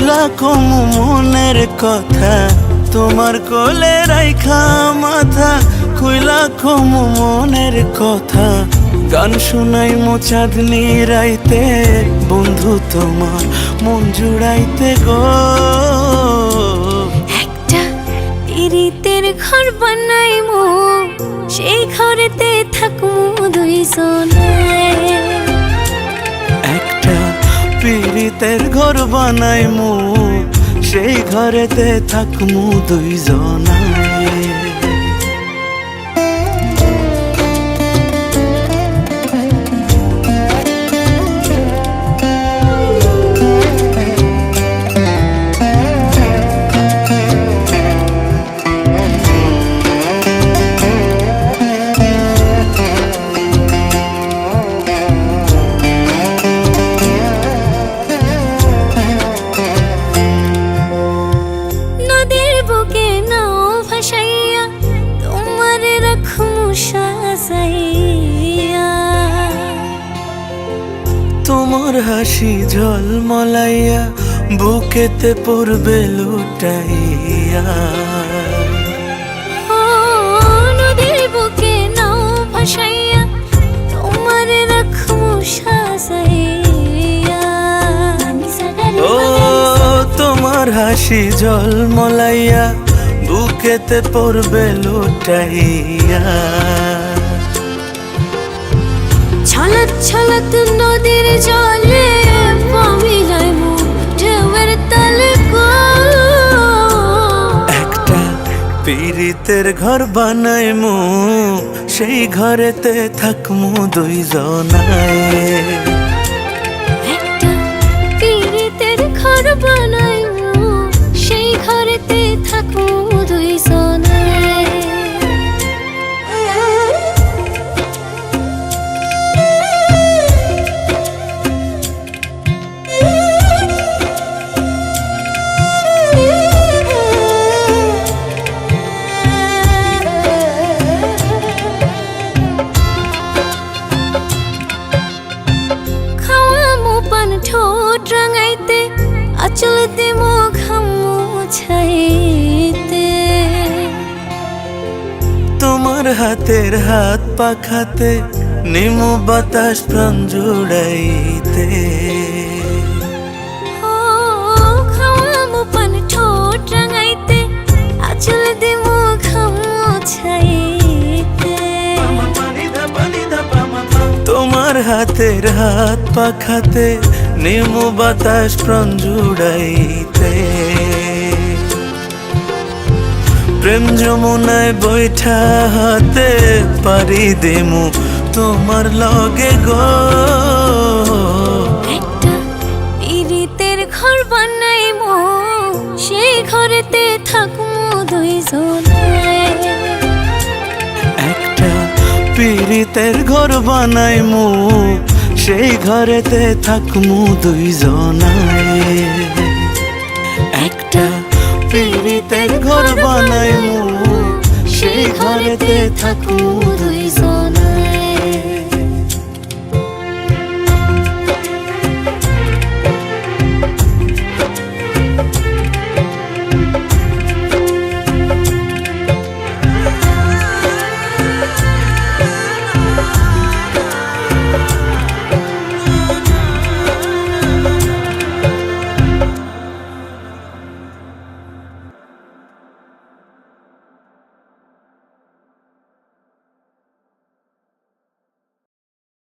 খুইলা কমু মনের কথা, তোমার কোলে রাইখা মাথা। খুইলা কমু মনের কথা, গান শুনাই মো চাঁদনি রাইতে, বন্ধু তোমার মন জুড়াইতে গো। একটা পিরিতের ঘর বানাইমু, সেই ঘরেতে থাকমু দুইজনে। একটা পিরিতের ঘর বানাইমু, সেই ঘরেতে থাকমু দুইজনায়। তোমার হাসি ঝলমলাইয়া, বুকেতে পড়বে লুটাইয়া। নদীর বুকে নাও ভাসাইয়া, তোমার রাখমু সাজাইয়া। ও তোমার হাসি ঝলমলাইয়া, বুকেতে পড়বে লুটাইয়া। ছলক ছলক নদীর জলে পাবিলাইমু ঢেউয়ের তালে গো। একটা পিরিতের ঘর বানাইমু, সেই ঘরেতে থাকমু দুইজনায়। একটা পিরিতের ঘর বানাইমু, সেই ঘরেতে থাকমু দুইজনায়। ঠোঁট রাঙাইতে, আঁচল দিমু ঘাম মুছাইতে। তোমার হাতের হাত পাখাতে, নিমু বাতাস প্রাণ জুড়াইতে। খাওয়ামু পান ঠোঁট রাঙাইতে, আঁচল দিমু ঘাম মুছাইতে। তোমার হাতের হাত পাখাতে, নিমু বাতাস প্রাণ জুড়াইতে। প্রেম যমুনায় বৈঠা হাতে, পারি দেমু তোমার লগে গো। একটা পিরিতের ঘর বানাইমু, সেই ঘরেতে থাকমু দুইজনায়। একটা পিরিতের ঘর বানাইমু, সেই ঘরেতে থাকমু দুইজনায়। একটা পিরিতের ঘর বানাইমু, সেই ঘরেতে থাকমু দুইজনায়।